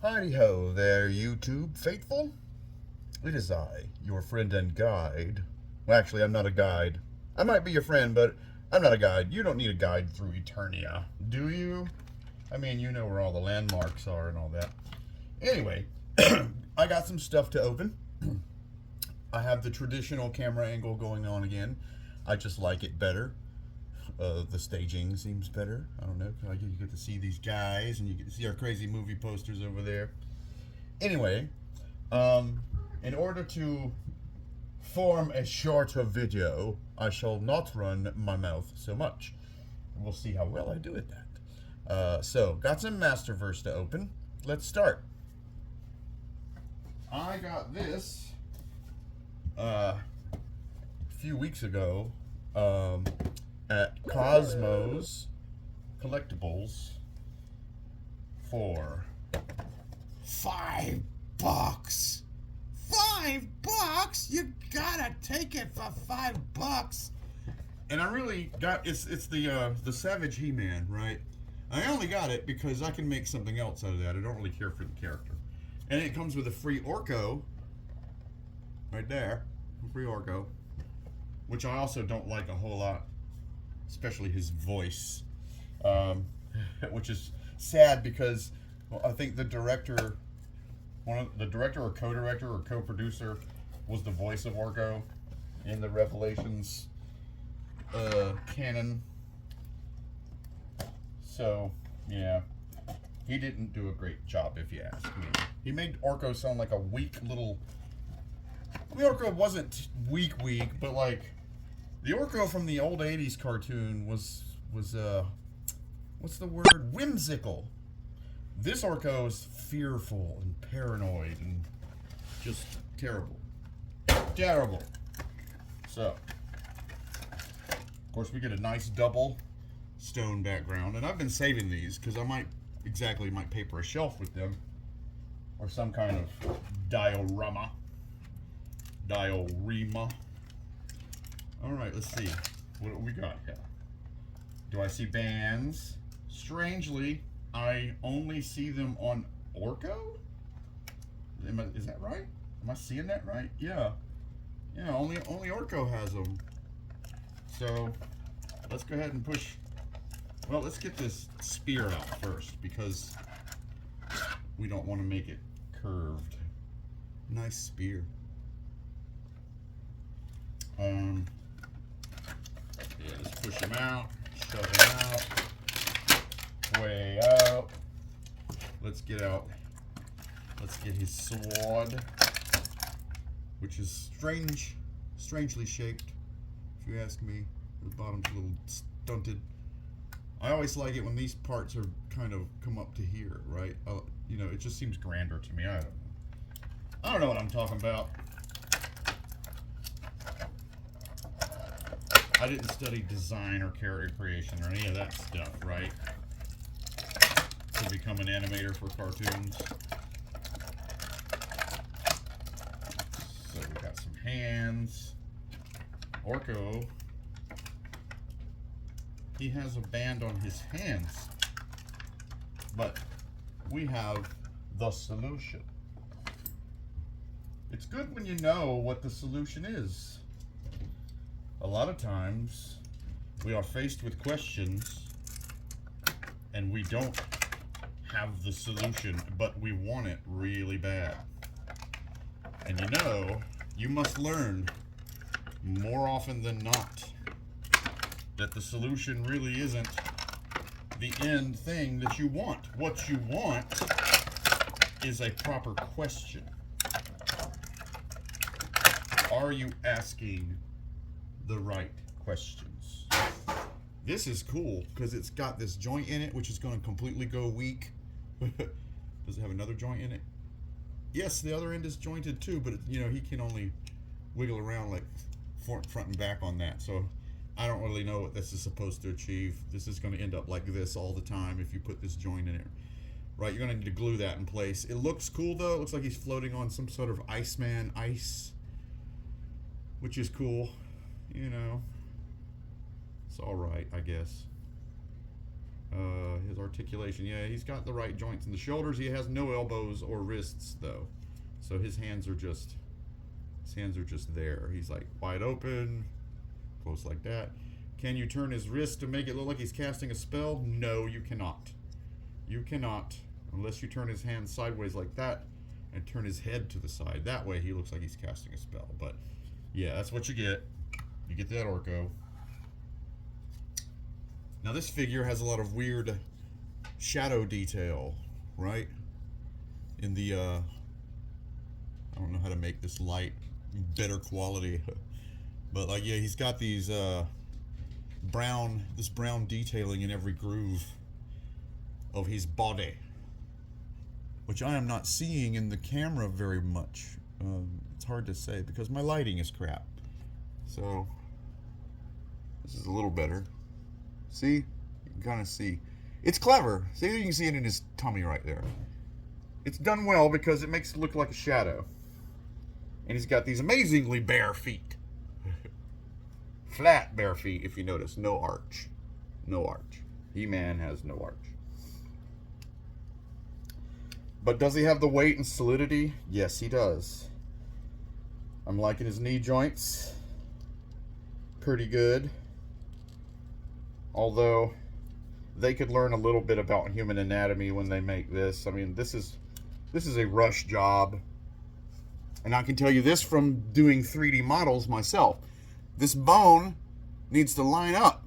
Heidi ho there, YouTube faithful. It is I, your friend and guide. Well, actually, I'm not a guide. I might be your friend, but I'm not a guide. You don't need a guide through Eternia, do you? I mean, you know where all the landmarks are and all that. Anyway, I got some stuff to open. I have the traditional camera angle going on again. I just like it better. The staging seems better. I don't know. You get to see these guys and you get to see our crazy movie posters over there. Anyway, in order to form a shorter video, I shall not run my mouth so much. We'll see how well I do at that. So, got some Masterverse to open. Let's start. I got this a few weeks ago at Cosmos Collectibles for $5. $5? You gotta take it for $5. And I really got it's the Savage He-Man, right? I only got it because I can make something else out of that. I don't really care for the character. And it comes with a free Orko right there. A free Orko. Which I also don't like a whole lot. Especially his voice. Which is sad because I think the director the director or co-director or co-producer was the voice of Orko in the Revelations canon. So, yeah. He didn't do a great job, if you ask me. He made Orko sound like a weak little... I mean, Orko wasn't weak, but like... The Orko from the old 80s cartoon was what's the word? Whimsical. This Orko is fearful and paranoid and just terrible. Terrible. So, of course, we get a nice double stone background. And I've been saving these because I might paper a shelf with them. Or some kind of diorama. Alright, let's see. What do we got here? Do I see bands? Strangely, I only see them on Orko? Is that right? Am I seeing that right? Yeah. Yeah, only Orko has them. So, let's go ahead and push. Well, let's get this spear out first because we don't want to make it curved. Nice spear. Yeah, let's push him out, shove him out, way out. Let's get his sword, which is strangely shaped, if you ask me. The bottom's a little stunted. I always like it when these parts are kind of come up to here, right? You know, it just seems grander to me. I don't know what I'm talking about. I didn't study design or character creation or any of that stuff, right? To become an animator for cartoons. So we got some hands. Orko, he has a band on his hands. But we have the solution. It's good when you know what the solution is. A lot of times, we are faced with questions and we don't have the solution, but we want it really bad. And you know, you must learn more often than not that the solution really isn't the end thing that you want. What you want is a proper question. Are you asking the right questions? This is cool because it's got this joint in it which is going to completely go weak. Does it have another joint in it? Yes, the other end is jointed too, but you know, he can only wiggle around like front and back on that. So I don't really know what this is supposed to achieve. This is going to end up like this all the time if you put this joint in it. Right, you're going to need to glue that in place. It looks cool though. It looks like he's floating on some sort of Iceman ice, which is cool. You know, it's all right, I guess. His articulation, yeah, he's got the right joints in the shoulders. He has no elbows or wrists though, so his hands are just there. He's like wide open, close like that. Can you turn his wrist to make it look like he's casting a spell? No, you cannot. You cannot, unless you turn his hand sideways like that and turn his head to the side. That way he looks like he's casting a spell. But yeah, that's what you get. You get that Orko. Now this figure has a lot of weird shadow detail, right? In the, I don't know how to make this light better quality. But like, yeah, he's got these, this brown detailing in every groove of his body, which I am not seeing in the camera very much. It's hard to say because my lighting is crap. So this is a little better. See, you can kind of see. It's clever. See, you can see it in his tummy right there. It's done well because it makes it look like a shadow. And he's got these amazingly bare feet. Flat bare feet, if you notice. No arch. No arch. He-Man has no arch. But does he have the weight and solidity? Yes, he does. I'm liking his knee joints. Pretty good. Although they could learn a little bit about human anatomy when they make this. I mean, this is a rush job. And I can tell you this from doing 3D models myself. This bone needs to line up.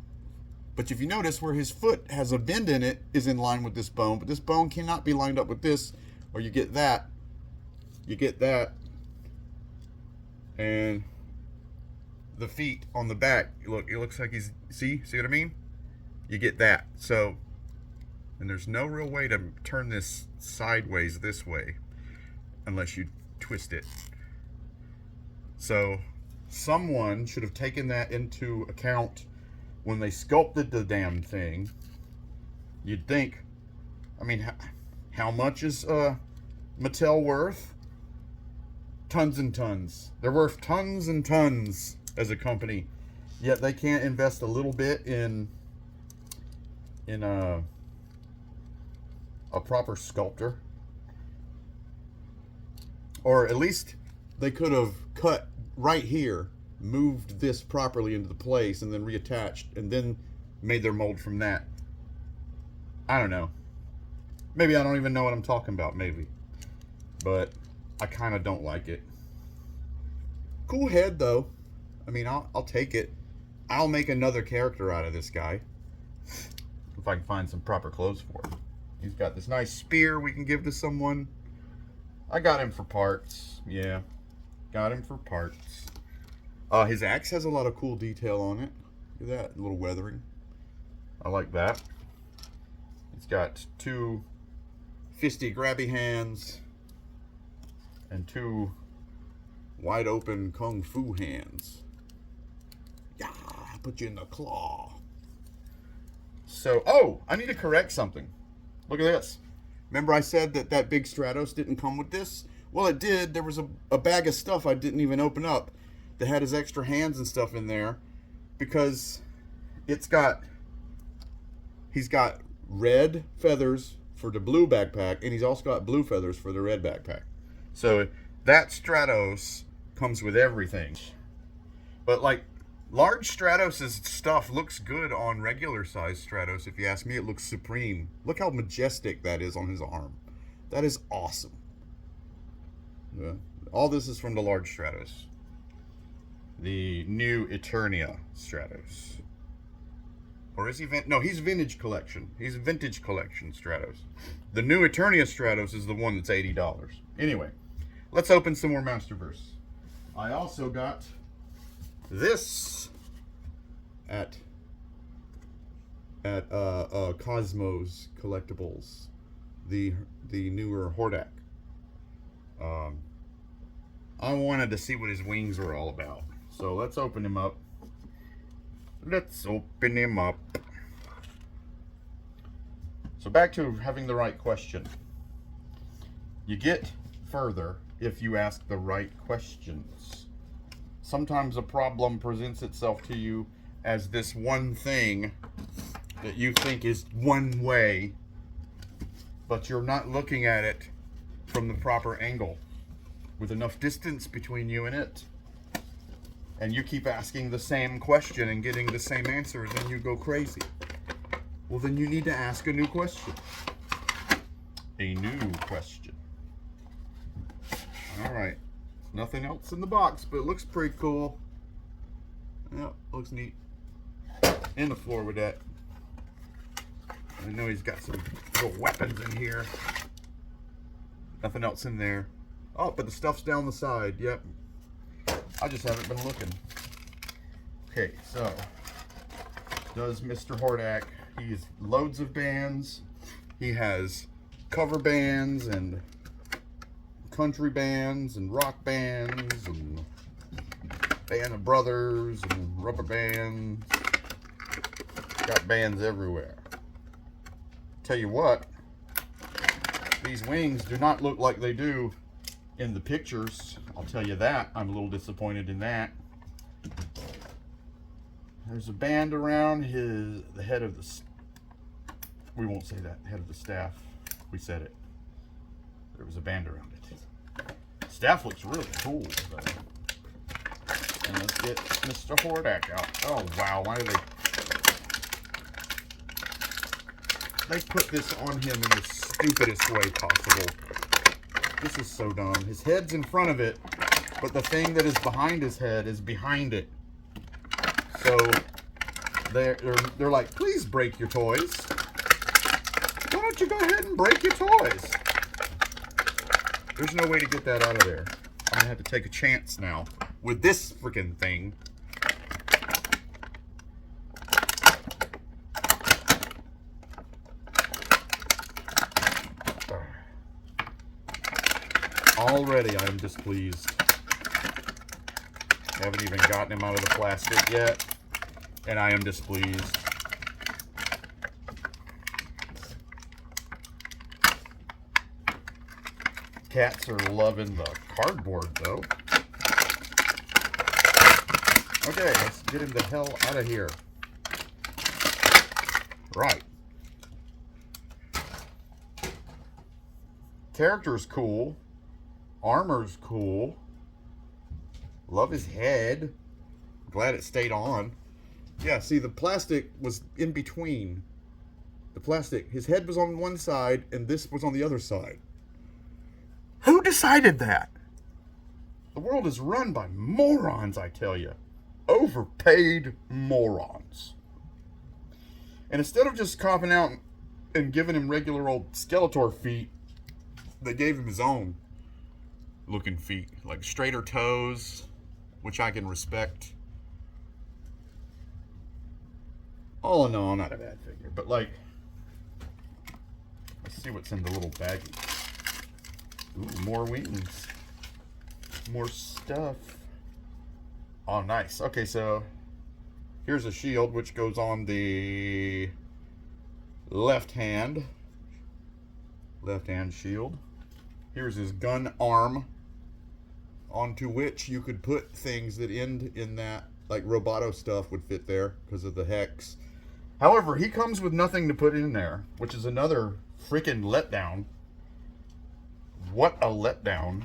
But if you notice where his foot has a bend in it is in line with this bone. But this bone cannot be lined up with this, or you get that. You get that. And the feet on the back, look, it looks like he's, see what I mean? You get that. So, and there's no real way to turn this sideways this way unless you twist it. So someone should have taken that into account when they sculpted the damn thing. You'd think, I mean, how much is Mattel worth? Tons and tons. They're worth tons and tons as a company, yet they can't invest a little bit in a proper sculptor. Or at least they could have cut right here, moved this properly into the place, and then reattached, and then made their mold from that. I don't know. Maybe I don't even know what I'm talking about, maybe. But I kind of don't like it. Cool head, though. I mean, I'll take it. I'll make another character out of this guy. If I can find some proper clothes for him. He's got this nice spear we can give to someone. I got him for parts. Yeah. Got him for parts. His axe has a lot of cool detail on it. Look at that. A little weathering. I like that. It's got two fisty grabby hands and two wide open kung fu hands. Yeah, put you in the claw. So, oh, I need to correct something. Look at this. Remember I said that big Stratos didn't come with this? Well, it did. There was a bag of stuff I didn't even open up that had his extra hands and stuff in there because he's got red feathers for the blue backpack, and he's also got blue feathers for the red backpack. So that Stratos comes with everything. But like, large Stratos' stuff looks good on regular size Stratos. If you ask me, it looks supreme. Look how majestic that is on his arm. That is awesome. Yeah. All this is from the large Stratos. The new Eternia Stratos. Or is he no, he's vintage collection. He's vintage collection Stratos. The new Eternia Stratos is the one that's $80. Anyway, let's open some more Masterverse. I also got this at Cosmos Collectibles, the newer Hordak. I wanted to see what his wings were all about, so let's open him up. Let's open him up. So back to having the right question. You get further if you ask the right questions. Sometimes a problem presents itself to you as this one thing that you think is one way, but you're not looking at it from the proper angle with enough distance between you and it. And you keep asking the same question and getting the same answer, and then you go crazy. Well, then you need to ask a new question. A new question. All right. Nothing else in the box, but it looks pretty cool. Yeah, looks neat. In the floor with that. I know he's got some little weapons in here. Nothing else in there. Oh, but the stuff's down the side. Yep. I just haven't been looking. Okay, so does Mr. Hordak. He has loads of bands. He has cover bands and country bands and rock bands and Band of Brothers and rubber bands. Got bands everywhere. Tell you what, these wings do not look like they do in the pictures. I'll tell you that. I'm a little disappointed in that. There's a band around the head of the, we won't say that, head of the staff. We said it. There was a band around it. Staff looks really cool, though. And let's get Mr. Hordak out. Oh, wow. Why do they put this on him in the stupidest way possible? This is so dumb. His head's in front of it, but the thing that is behind his head is behind it. So they're like, please break your toys. Why don't you go ahead and break your toys? There's no way to get that out of there. I'm gonna have to take a chance now with this freaking thing. Already I'm displeased. Haven't even gotten him out of the plastic yet, and I am displeased. Cats are loving the cardboard, though. Okay, let's get him the hell out of here. Right. Character's cool. Armor's cool. Love his head. Glad it stayed on. Yeah, see, the plastic was in between. The plastic, his head was on one side and this was on the other side. Who decided that? The world is run by morons, I tell you. Overpaid morons. And instead of just copping out and giving him regular old Skeletor feet, they gave him his own looking feet. Like straighter toes, which I can respect. All in all, not a bad figure. But like, let's see what's in the little baggie. Ooh, more wings. More stuff. Oh, nice. Okay, so here's a shield which goes on the left hand. Left hand shield. Here's his gun arm, onto which you could put things that end in that, like Roboto stuff would fit there because of the hex. However, he comes with nothing to put in there, which is another freaking letdown. What a letdown.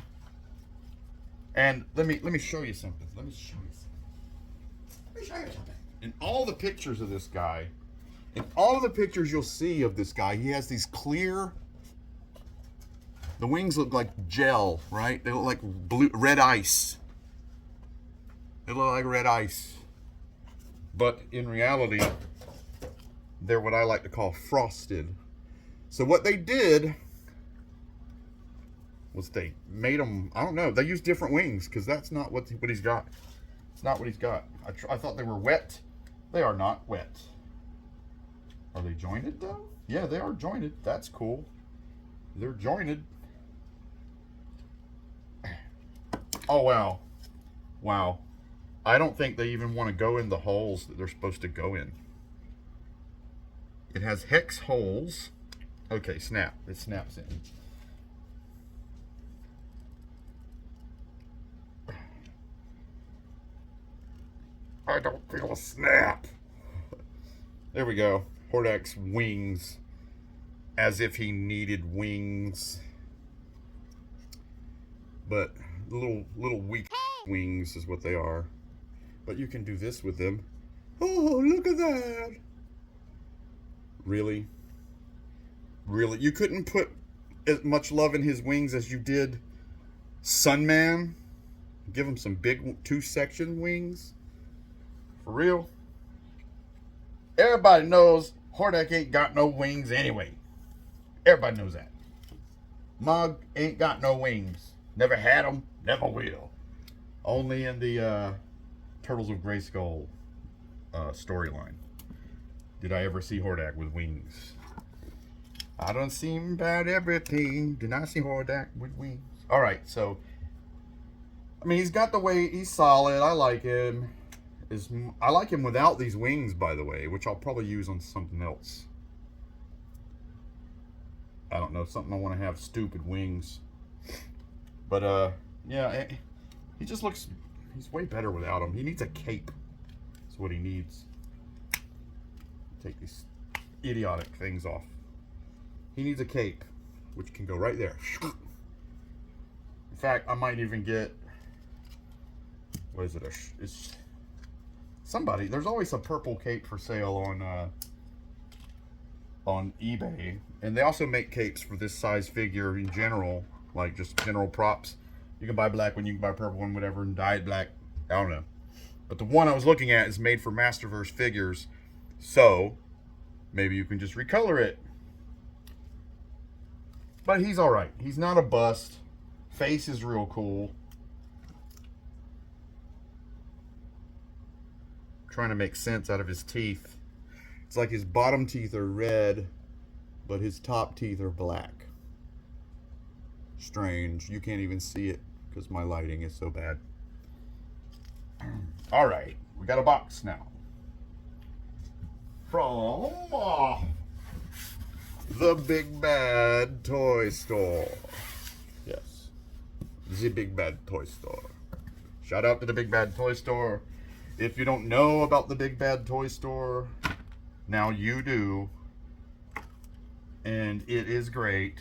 And let me show you something. Let me show you something. In all the pictures of this guy, in all of the pictures you'll see of this guy, he has these clear, the wings look like gel, right? They look like red ice. They look like red ice. But in reality, they're what I like to call frosted. So what they did was they made them, I don't know, they used different wings because that's not what he's got. It's not what he's got. I thought they were wet. They are not wet. Are they jointed though? Yeah, they are jointed. That's cool. They're jointed. Oh, wow. Wow. I don't think they even want to go in the holes that they're supposed to go in. It has hex holes. Okay, snap. It snaps in. I don't feel a snap. There we go. Hordak's wings as if he needed wings. But little weak wings is what they are. But you can do this with them. Oh, look at that. Really? Really? You couldn't put as much love in his wings as you did Sunman? Give him some big 2-section wings? For real? Everybody knows Hordak ain't got no wings anyway. Everybody knows that. Mug ain't got no wings. Never had them, never will. Only in the Turtles of Grayskull storyline did I ever see Hordak with wings. I done seen about everything. Did not see Hordak with wings. Alright, so I mean, he's got the weight. He's solid. I like him. I like him without these wings, by the way, which I'll probably use on something else. I don't know, something I want to have stupid wings. But, yeah, he just looks, he's way better without him. He needs a cape. That's what he needs. Take these idiotic things off. He needs a cape, which can go right there. In fact, I might even get, what is it? It's somebody. There's always a purple cape for sale on eBay, and they also make capes for this size figure in general, like just general props. You can buy black one, you can buy purple one, whatever, and dyed black. I don't know. But the one I was looking at is made for Masterverse figures, so maybe you can just recolor it. But he's all right. He's not a bust. Face is real cool. Trying to make sense out of his teeth. It's like his bottom teeth are red, but his top teeth are black. Strange. You can't even see it because my lighting is so bad. All right, we got a box now from the Big Bad Toy Store. Yes, the Big Bad Toy Store. Shout out to the Big Bad Toy Store. If you don't know about the Big Bad Toy Store, now you do, and it is great.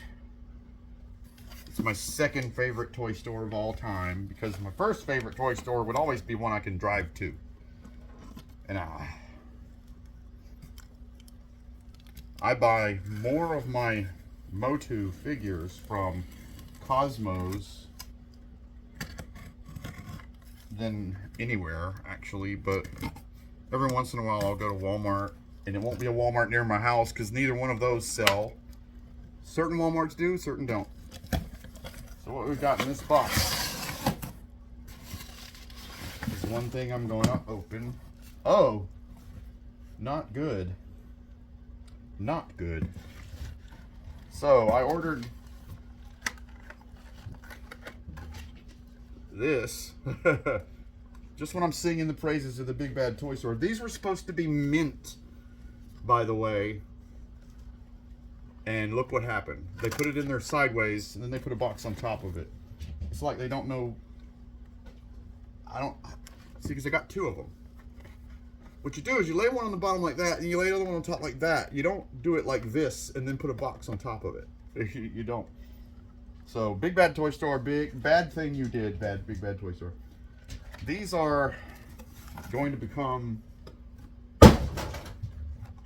It's my second favorite toy store of all time, because my first favorite toy store would always be one I can drive to. And I buy more of my Motu figures from Cosmos than anywhere, actually, but every once in a while I'll go to Walmart, and it won't be a Walmart near my house because neither one of those sell. Certain Walmarts do, certain don't. So what we've got in this box is one thing I'm going to open. Oh, not good. Not good. So I ordered this just when I'm singing the praises of the Big Bad Toy Store. These were supposed to be mint, by the way. And look what happened. They put it in there sideways, and then they put a box on top of it. It's like they don't know. I don't see, because I got two of them. What you do is you lay one on the bottom like that, and you lay the other one on top like that. You don't do it like this and then put a box on top of it. You don't. So, Big Bad Toy Store, bad thing you did, Big Bad Toy Store. These are going to become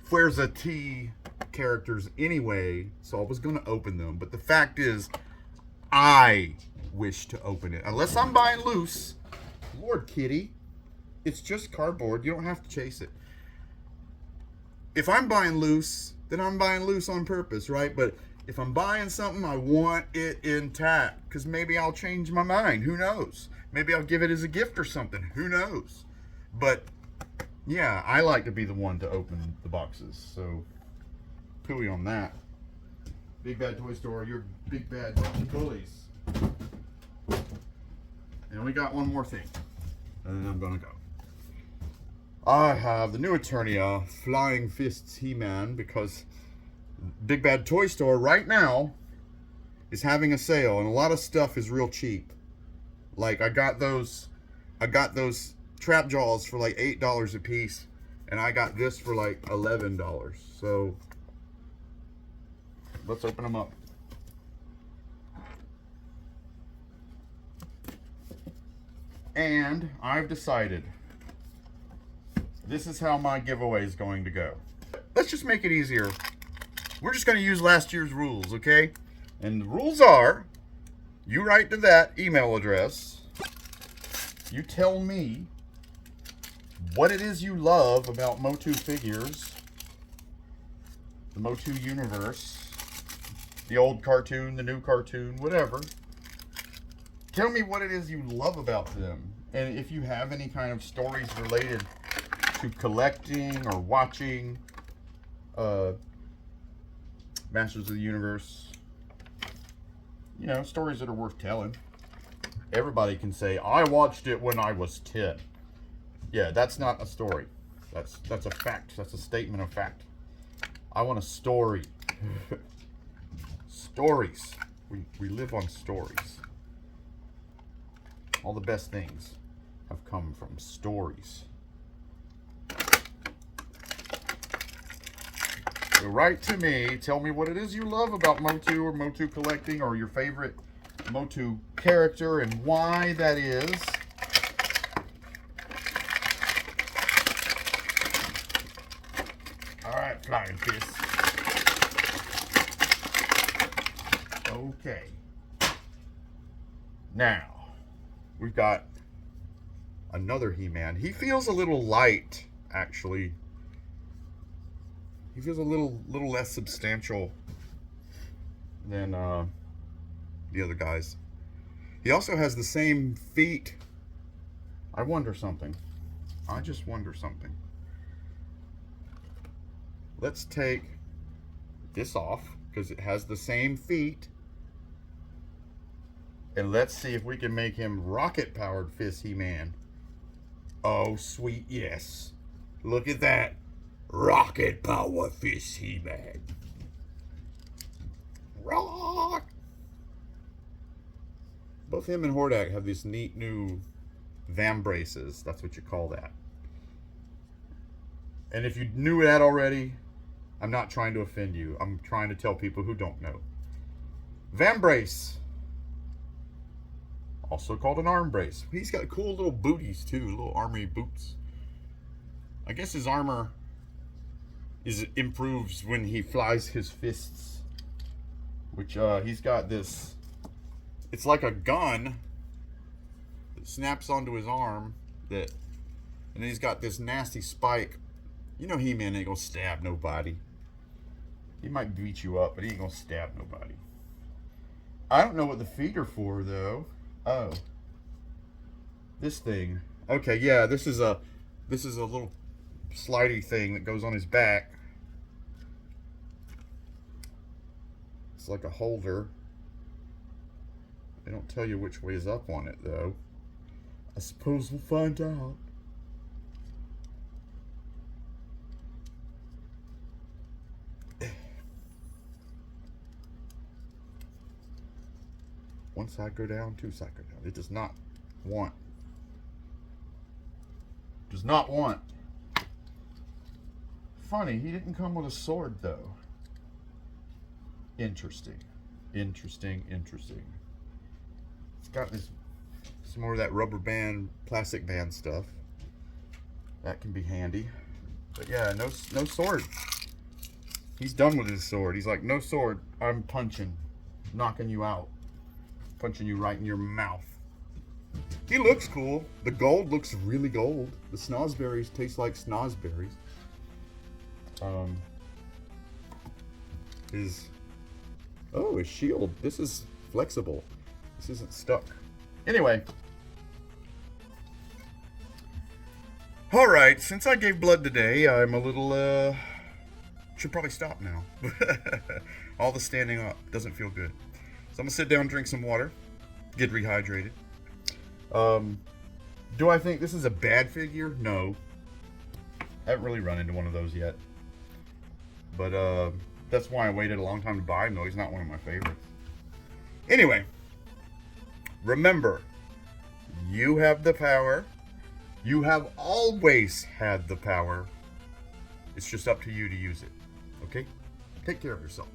Fuerza T characters anyway, so I was going to open them. But the fact is, I wish to open it. Unless I'm buying loose. Lord Kitty. It's just cardboard. You don't have to chase it. If I'm buying loose, then I'm buying loose on purpose, right? But if I'm buying something, I want it intact, because maybe I'll change my mind. Who knows? Maybe I'll give it as a gift or something. Who knows? But yeah, I like to be the one to open the boxes. So pooey on that. Big Bad Toy Store, you're big bad bullies. And we got one more thing, and then I'm gonna go. I have the new Eternia Flying Fists He-Man, because Big Bad Toy Store right now is having a sale, and a lot of stuff is real cheap. Like I got those trap jaws for like $8 a piece, And I got this for like $11. So let's open them up. And I've decided this is how my giveaway is going to go. Let's just make it easier. We're just going to use last year's rules, okay? And the rules are, you write to that email address, you tell me what it is you love about Motu figures, the Motu universe, the old cartoon, the new cartoon, whatever. Tell me what it is you love about them. And if you have any kind of stories related to collecting or watching Masters of the Universe, you know, stories that are worth telling. Everybody can say, I watched it when I was 10. Yeah, that's not a story. That's a fact. That's a statement of fact. I want a story. Stories. We live on stories. All the best things have come from stories. So write to me, tell me what it is you love about Motu or Motu collecting, or your favorite Motu character and why that is. Alright, Flying Fist. Okay. Now, we've got another He-Man. He feels a little light, actually. He feels a little less substantial than the other guys. He also has the same feet. I wonder something. I just wonder something. Let's take this off because it has the same feet. And let's see if we can make him rocket-powered Fist He-Man. Oh, sweet yes. Look at that. Rocket power Fist He-Man. Rock! Both him and Hordak have these neat new vambraces. That's what you call that. And if you knew that already, I'm not trying to offend you. I'm trying to tell people who don't know. Vambrace. Also called an arm brace. He's got cool little booties too, little army boots. I guess his armor improves when he flies his fists. Which he's got this, it's like a gun that snaps onto his arm and then he's got this nasty spike. You know He-Man ain't gonna stab nobody. He might beat you up, but he ain't gonna stab nobody. I don't know what the feet are for though. Oh, this thing. Okay, yeah, this is a little slidey thing that goes on his back. It's like a holder. They don't tell you which way is up on it though. I suppose we'll find out. One side go down, two side go down. It does not want. Does not want. Funny, he didn't come with a sword though. Interesting. Interesting, interesting. It's got some more of that rubber band, plastic band stuff. That can be handy. But yeah, no sword. He's done with his sword. He's like, no sword, I'm punching. Knocking you out. Punching you right in your mouth. He looks cool. The gold looks really gold. The snozberries taste like snozberries. His shield. This is flexible. This isn't stuck. Anyway. Alright, since I gave blood today, I'm a little, should probably stop now. All the standing up doesn't feel good. So I'm going to sit down, drink some water, get rehydrated. Do I think this is a bad figure? No. I haven't really run into one of those yet. But that's why I waited a long time to buy him, though. He's not one of my favorites. Anyway, remember, you have the power. You have always had the power It's just up to you to use it. Okay? Take care of yourself.